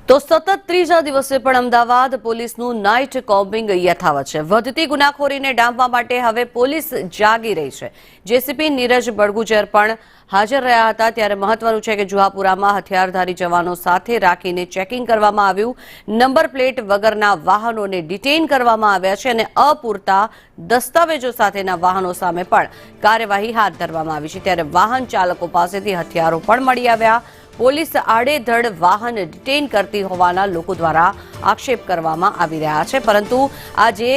તો સતત ત્રીજા દિવસે પણ અમદાવાદ પોલીસનું નાઇટ કોમ્બિંગ યથાવત છે। વધતી ગુનાખોરીને ડામવા માટે હવે પોલીસ જાગી રહી છે। જેસીપી નીરજ બડગુજર પણ હાજર રહ્યા હતા। ત્યારે મહત્વનું છે કે જુહાપુરામાં હથિયારધારી જવાનો સાથે રાખીને ચેકિંગ કરવામાં આવ્યું। નંબર પ્લેટ વગરના વાહનોને ડિટેઇન કરવામાં આવ્યા છે અને અપૂરતા દસ્તાવેજો સાથેના વાહનો સામે પણ કાર્યવાહી હાથ ધરવામાં આવી છે। ત્યારે વાહન ચાલકો પાસેથી હથિયારો પણ મળી આવ્યા। પોલીસ આડેધડ વાહન ડિટેઇન કરતી હોવાના લોકો દ્વારા આક્ષેપ કરવામાં આવી રહ્યા છે, પરંતુ આજે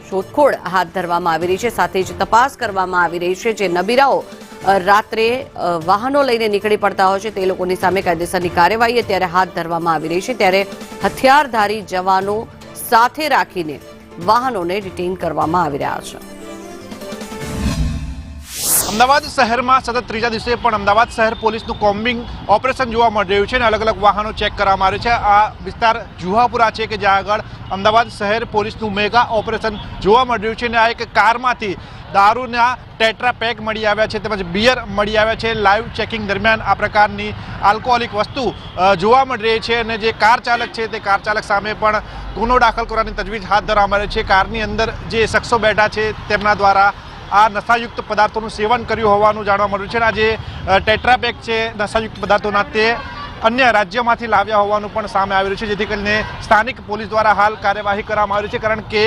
શોધખોળ હાથ ધરવામાં આવી રહી છે, સાથે જ તપાસ કરવામાં આવી રહી છે। જે નબીરાઓ રાત્રે વાહનો લઈને નીકળી પડતા હોય છે તે લોકોની સામે કાયદેસરની કાર્યવાહી અત્યારે હાથ ધરવામાં આવી રહી છે। ત્યારે હથિયારધારી જવાનો સાથે રાખીને વાહનોને ડિટેઇન કરવામાં આવી રહ્યા છે। અમદાવાદ શહેરમાં સતત ત્રીજા દિવસે પણ અમદાવાદ શહેર પોલીસનું કોમ્બિંગ ઓપરેશન જોવા મળી રહ્યું છે અને અલગ અલગ વાહનો ચેક કરવામાં આવ્યું છે। આ વિસ્તાર જુહાપુરા છે કે જ્યાં આગળ અમદાવાદ શહેર પોલીસનું મેગા ઓપરેશન જોવા મળી રહ્યું છે અને આ એક કારમાંથી દારૂના ટેટ્રા પેક મળી આવ્યા છે, તેમજ બિયર મળી આવ્યા છે। લાઈવ ચેકિંગ દરમિયાન આ પ્રકારની આલ્કોહોલિક વસ્તુ જોવા મળી રહી છે અને જે કાર ચાલક છે તે કાર ચાલક સામે પણ ગુનો દાખલ કરવાની તજવીજ હાથ ધરવામાં આવી છે। કારની અંદર જે શખ્સો બેઠા છે તેમના દ્વારા આ નશાયુક્ત પદાર્થોનું સેવન કર્યું હોવાનું જાણવા મળ્યું છે। આ જે ટેટ્રાપેક છે નશાયુક્ત પદાર્થોના તે અન્ય રાજ્યમાંથી લાવ્યા હોવાનું પણ સામે આવી રહ્યું છે, જેથી કરીને સ્થાનિક પોલીસ દ્વારા હાલ કાર્યવાહી કરવામાં આવી રહી છે, કારણ કે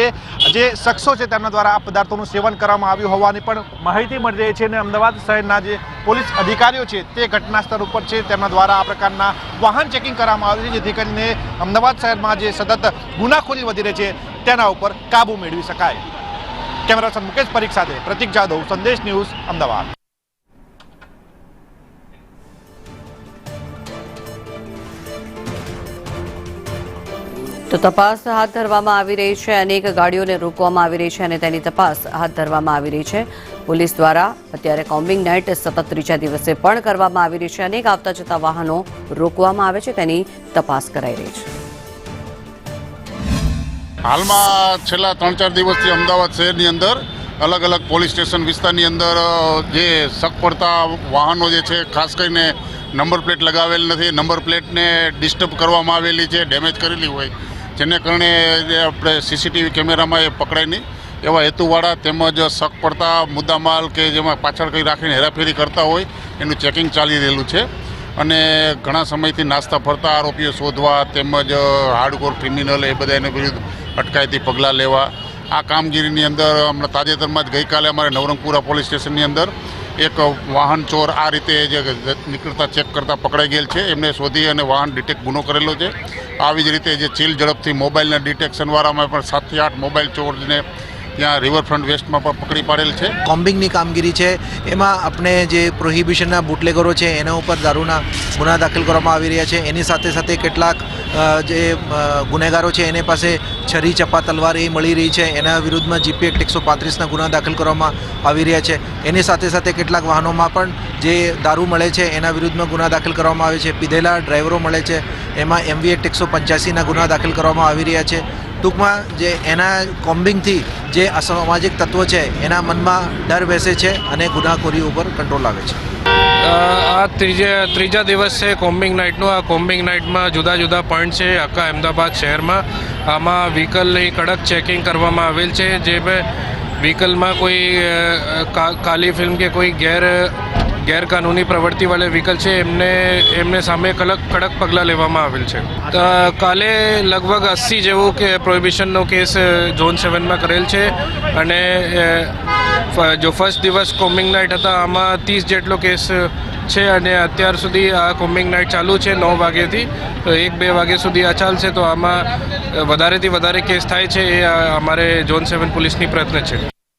જે શખ્સો છે તેમના દ્વારા આ પદાર્થોનું સેવન કરવામાં આવ્યું હોવાની પણ માહિતી મળી રહી છે। અને અમદાવાદ શહેરના જે પોલીસ અધિકારીઓ છે તે ઘટના સ્થળ ઉપર છે, તેમના દ્વારા આ પ્રકારના વાહન ચેકિંગ કરવામાં આવ્યું છે, જેથી કરીને અમદાવાદ શહેરમાં જે સતત ગુનાખોરી વધી રહી છે તેના ઉપર કાબુ મેળવી શકાય। કેમેરા પર્સન મુકેશ પરીખ સાથે પ્રતિક જાદવ, સંદેશ ન્યૂઝ, અમદાવાદ। તો તપાસ હાથ ધરવામાં આવી રહી છે। અનેક ગાડીઓને રોકવામાં આવી રહી છે અને તેની તપાસ હાથ ધરવામાં આવી રહી છે। પોલીસ દ્વારા અત્યારે કોમ્બિંગ નાઇટ સતત ત્રીજા દિવસે પણ કરવામાં આવી રહી છે। અનેક આવતા જતા વાહનો રોકવામાં આવે છે, તેની તપાસ કરાઈ રહી છે। હાલમાં છેલ્લા 3-4 દિવસથી અમદાવાદ શહેરની અંદર અલગ અલગ પોલીસ સ્ટેશન વિસ્તારની અંદર જે શક પડતા વાહનો જે છે, ખાસ કરીને નંબર પ્લેટ લગાવેલ નથી, નંબર પ્લેટને ડિસ્ટર્બ કરવામાં આવેલી છે, ડેમેજ કરેલી હોય, જેને કારણે આપણે સીસીટીવી કેમેરામાં એ પકડાય નહીં એવા હેતુવાળા તેમજ શક પડતા મુદ્દામાલ કે જેમાં પાછળ કંઈ રાખીને હેરાફેરી કરતા હોય એનું ચેકિંગ ચાલી રહેલું છે। અને ઘણા સમયથી નાસ્તા ફરતા આરોપીઓ શોધવા તેમજ હાર્ડકોર ક્રિમિનલ એ બધા એને વિરુદ્ધ અટકાયતી પગલાં લેવા આ કામગીરીની અંદર હમણાં તાજેતરમાં જ ગઈકાલે અમારે નવરંગપુરા પોલીસ સ્ટેશનની અંદર એક વાહન ચોર આ રીતે જે નીકળતા ચેક કરતા પકડાઈ ગયેલ છે, એમને શોધી અને વાહન ડિટેક્ટ ગુનો કરેલો છે। આવી જ રીતે જે ચીલ ઝડપથી મોબાઈલના ડિટેક્શનવાળામાં પણ 7 થી 8 મોબાઈલ ચોરને ત્યાં રિવરફ્રન્ટ વેસ્ટમાં પણ પકડી પાડેલ છે। કોમ્બિંગની કામગીરી છે, એમાં આપણે જે પ્રોહિબિશનના બુટલેગરો છે એના ઉપર દારૂના ગુના દાખલ કરવામાં આવી રહ્યા છે। એની સાથે સાથે કેટલાક જે ગુનેગારો છે એને પાસે છરી, ચપ્પા, તલવાર એ મળી રહી છે, એના વિરુદ્ધમાં જીપી એક્ટ 135ના ગુના દાખલ કરવામાં આવી રહ્યા છે। એની સાથે સાથે કેટલાક વાહનોમાં પણ જે દારૂ મળે છે એના વિરુદ્ધમાં ગુના દાખલ કરવામાં આવે છે। પીધેલા ડ્રાઈવરો મળે છે, એમાં MV એક્ટ 185ના ગુના દાખલ કરવામાં આવી રહ્યા છે। ટૂંકમાં જે એના કોમ્બિંગથી જે અસામાજિક તત્વો છે એના મનમાં ડર બેસે છે અને ગુનાખોરી ઉપર કંટ્રોલ આવે છે। આ ત્રીજા દિવસ છે કોમ્બિંગ નાઇટનું। આ કોમ્બિંગ નાઇટમાં જુદા જુદા પોઈન્ટ છે આખા અમદાવાદ શહેરમાં। આમાં વ્હીકલની કડક ચેકિંગ કરવામાં આવેલ છે। જે વ્હીકલમાં કોઈ કાલી ફિલ્મ કે કોઈ ગેરકાનૂની પ્રવૃત્તિ વાળે વ્હીકલ છે એમને સામે કડક પગલાં લેવામાં આવેલ છે। કાલે લગભગ 80 જેવું કે પ્રોહિબિશનનો કેસ ઝોન 7માં કરેલ છે અને જો ફર્સ્ટ દિવસ કોમ્બિંગ નાઇટ હતા આમાં 30 જેટલો કેસ છે અને અત્યાર સુધી આ કોમ્બિંગ નાઇટ ચાલુ છે 9 વાગ્યાથી 1-2 વાગ્યા સુધી આ ચાલશે। તો આમાં વધારેથી વધારે કેસ થાય છે એ અમારે ઝોન 7 પોલીસની પ્રયત્ન છે।